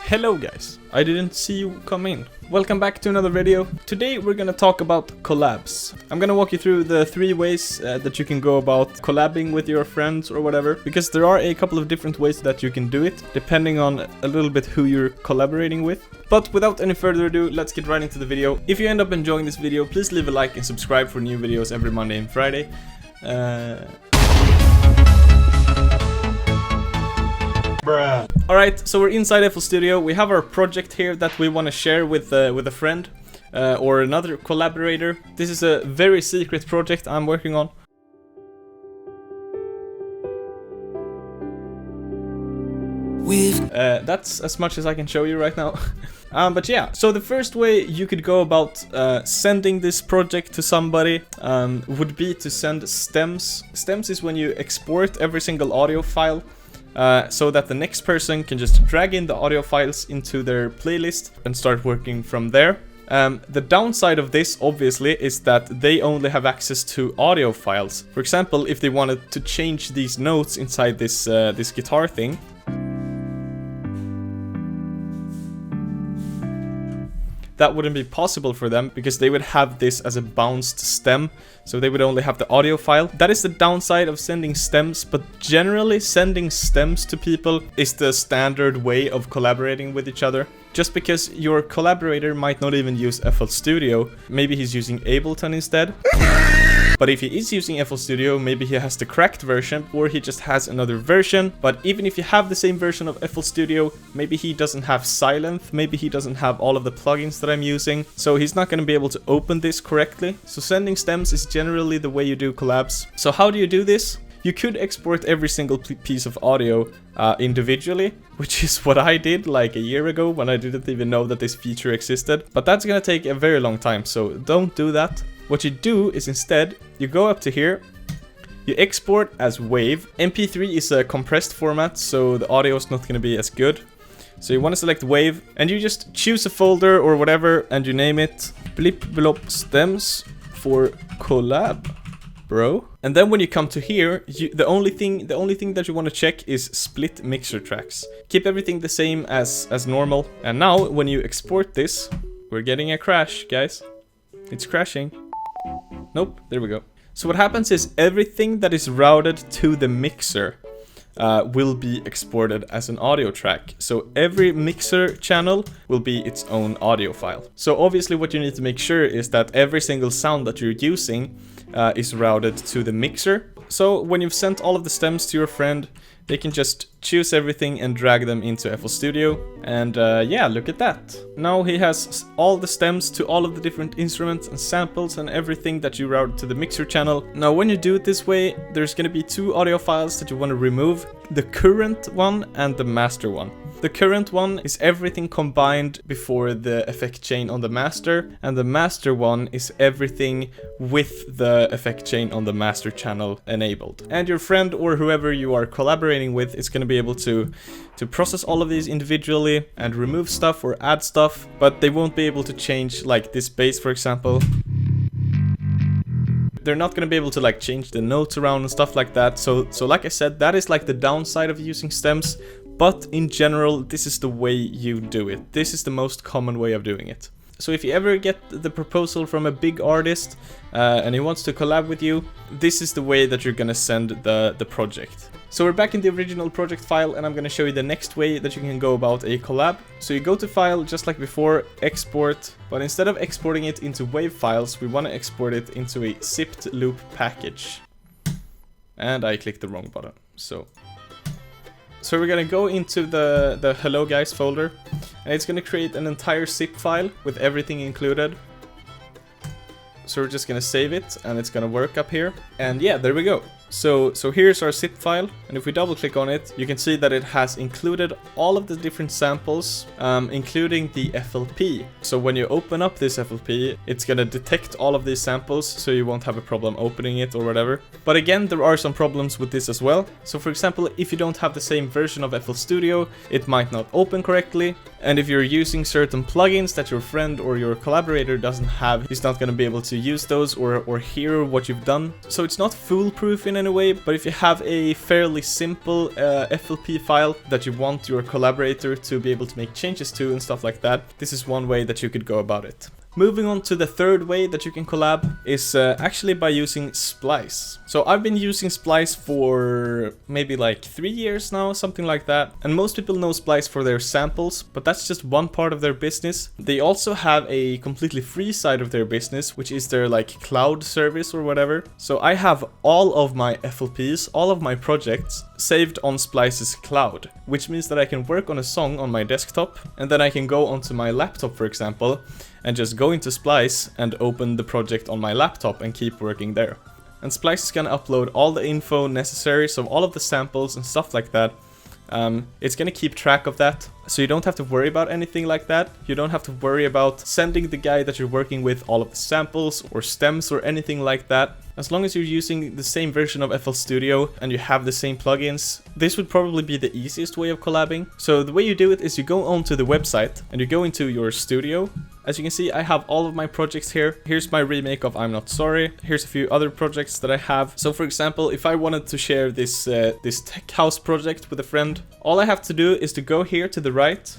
Hello guys, I didn't see you come in. Welcome back to another video. Today we're gonna talk about collabs. I'm gonna walk you through the 3 ways that you can go about collabing with your friends or whatever, because there are a couple of different ways that you can do it, depending on a little bit who you're collaborating with. But without any further ado, let's get right into the video. If you end up enjoying this video, please leave a like and subscribe for new videos every Monday and Friday. Alright, so we're inside FL Studio. We have our project here that we want to share with a friend or another collaborator. This is a very secret project I'm working on. That's as much as I can show you right now. But yeah, so the first way you could go about sending this project to somebody would be to send stems. Stems is when you export every single audio file so that the next person can just drag in the audio files into their playlist and start working from there. The downside of this, obviously, is that they only have access to audio files. For example, if they wanted to change these notes inside this guitar thing, that wouldn't be possible for them because they would have this as a bounced stem, so they would only have the audio file. That is the downside of sending stems, but generally sending stems to people is the standard way of collaborating with each other. Just because your collaborator might not even use FL Studio, maybe he's using Ableton instead. But if he is using FL Studio, maybe he has the cracked version, or he just has another version. But even if you have the same version of FL Studio, maybe he doesn't have Silent, maybe he doesn't have all of the plugins that I'm using, so he's not going to be able to open this correctly. So sending stems is generally the way you do collabs. So how do you do this? You could export every single piece of audio individually, which is what I did like a year ago when I didn't even know that this feature existed. But that's gonna take a very long time, so don't do that. What you do is instead, you go up to here, you export as WAV. MP3 is a compressed format, so the audio is not gonna be as good. So you want to select WAV, and you just choose a folder or whatever, and you name it Blip Blop Stems for Collab, bro. And then when you come to here, the only thing that you want to check is split mixer tracks. Keep everything the same as normal. And now when you export this, we're getting a crash, guys. It's crashing. Nope, there we go. So what happens is everything that is routed to the mixer will be exported as an audio track. So every mixer channel will be its own audio file. So obviously what you need to make sure is that every single sound that you're using is routed to the mixer. So when you've sent all of the stems to your friend, they can just choose everything and drag them into FL Studio. And yeah, look at that. Now he has all the stems to all of the different instruments and samples and everything that you route to the mixer channel. Now when you do it this way, there's going to be 2 audio files that you want to remove. The current one and the master one. The current one is everything combined before the effect chain on the master, and the master one is everything with the effect chain on the master channel enabled. And your friend or whoever you are collaborating with is going to be able to process all of these individually and remove stuff or add stuff, but they won't be able to change like this bass, for example. They're not going to be able to like change the notes around and stuff like that. So like I said, that is like the downside of using stems. But in general, this is the way you do it. This is the most common way of doing it. So if you ever get the proposal from a big artist and he wants to collab with you, this is the way that you're gonna send the project. So we're back in the original project file, and I'm gonna show you the next way that you can go about a collab. So you go to File, just like before, Export, but instead of exporting it into WAV files, we want to export it into a zipped loop package. And I clicked the wrong button, so we're gonna go into the Hello Guys folder, and it's gonna create an entire zip file with everything included. So we're just gonna save it, and it's gonna work up here. And yeah, there we go. So here's our zip file, and if we double click on it, you can see that it has included all of the different samples, including the FLP. So when you open up this FLP, it's gonna detect all of these samples, so you won't have a problem opening it or whatever. But again, there are some problems with this as well. So for example, if you don't have the same version of FL Studio, it might not open correctly. And if you're using certain plugins that your friend or your collaborator doesn't have, he's not gonna be able to use those or hear what you've done. So it's not foolproof in any way, but if you have a fairly simple FLP file that you want your collaborator to be able to make changes to and stuff like that, this is one way that you could go about it. Moving on to the third way that you can collab is actually by using Splice. So I've been using Splice for maybe like 3 years now, something like that. And most people know Splice for their samples, but that's just one part of their business. They also have a completely free side of their business, which is their like cloud service or whatever. So I have all of my FLPs, all of my projects saved on Splice's cloud, which means that I can work on a song on my desktop and then I can go onto my laptop, for example, and just go into Splice and open the project on my laptop and keep working there. And Splice is gonna upload all the info necessary, so all of the samples and stuff like that. It's gonna keep track of that, so you don't have to worry about anything like that. You don't have to worry about sending the guy that you're working with all of the samples or stems or anything like that. As long as you're using the same version of FL Studio and you have the same plugins, this would probably be the easiest way of collabing. So the way you do it is you go onto the website and you go into your studio. As you can see, I have all of my projects here. Here's my remake of I'm Not Sorry. Here's a few other projects that I have. So for example, if I wanted to share this tech house project with a friend, all I have to do is to go here to the right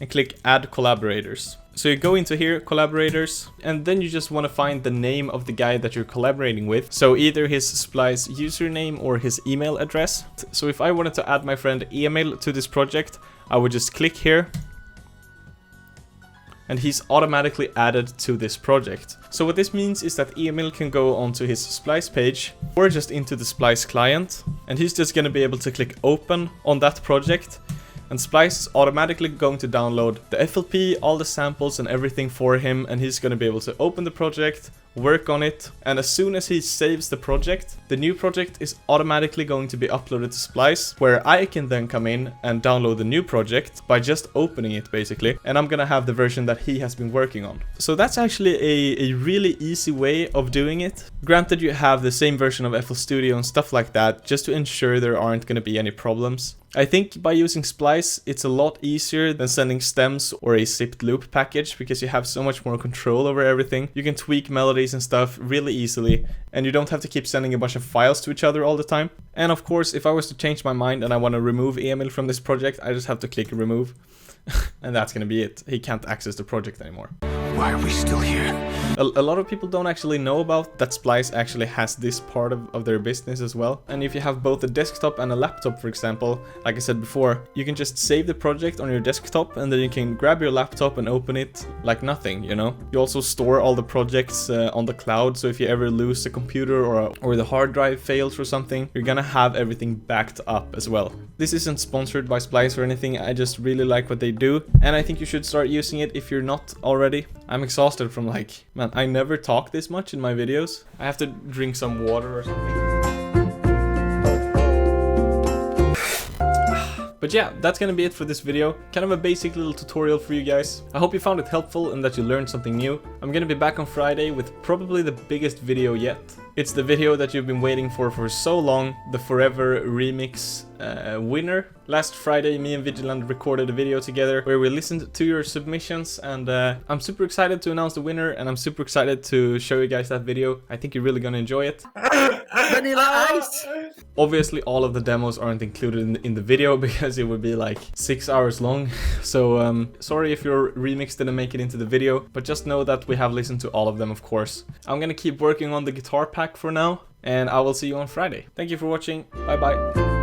and click Add Collaborators. So you go into here, Collaborators, and then you just want to find the name of the guy that you're collaborating with. So either his Splice username or his email address. So if I wanted to add my friend Emil to this project, I would just click here, and he's automatically added to this project. So what this means is that Emil can go onto his Splice page or just into the Splice client, and he's just going to be able to click open on that project, and Splice is automatically going to download the FLP, all the samples and everything for him, and he's going to be able to open the project, work on it, and as soon as he saves the project, the new project is automatically going to be uploaded to Splice, where I can then come in and download the new project by just opening it basically, and I'm gonna have the version that he has been working on. So that's actually a really easy way of doing it. Granted, you have the same version of FL Studio and stuff like that, just to ensure there aren't gonna be any problems. I think by using Splice, it's a lot easier than sending stems or a zipped loop package, because you have so much more control over everything. You can tweak melodies and stuff really easily, and you don't have to keep sending a bunch of files to each other all the time. And of course, if I was to change my mind and I want to remove Emil from this project, I just have to click remove. And that's gonna be it. He can't access the project anymore. Why are we still here? A lot of people don't actually know about that Splice actually has this part of their business as well. And if you have both a desktop and a laptop, for example, like I said before, you can just save the project on your desktop and then you can grab your laptop and open it like nothing, you know? You also store all the projects on the cloud, so if you ever lose the computer or the hard drive fails or something, you're gonna have everything backed up as well. This isn't sponsored by Splice or anything, I just really like what they do, and I think you should start using it if you're not already. I'm exhausted from like, man, I never talk this much in my videos. I have to drink some water or something. But yeah, that's gonna be it for this video. Kind of a basic little tutorial for you guys. I hope you found it helpful and that you learned something new. I'm gonna be back on Friday with probably the biggest video yet. It's the video that you've been waiting for so long, the Forever Remix winner. Last Friday, me and Vigilant recorded a video together where we listened to your submissions, and I'm super excited to announce the winner, and I'm super excited to show you guys that video. I think you're really gonna enjoy it. Vanilla Ice! Obviously, all of the demos aren't included in the video because it would be like 6 hours long. So sorry if your remix didn't make it into the video, but just know that we have listened to all of them, of course. I'm gonna keep working on the guitar pack for now, and I will see you on Friday. Thank you for watching. Bye bye.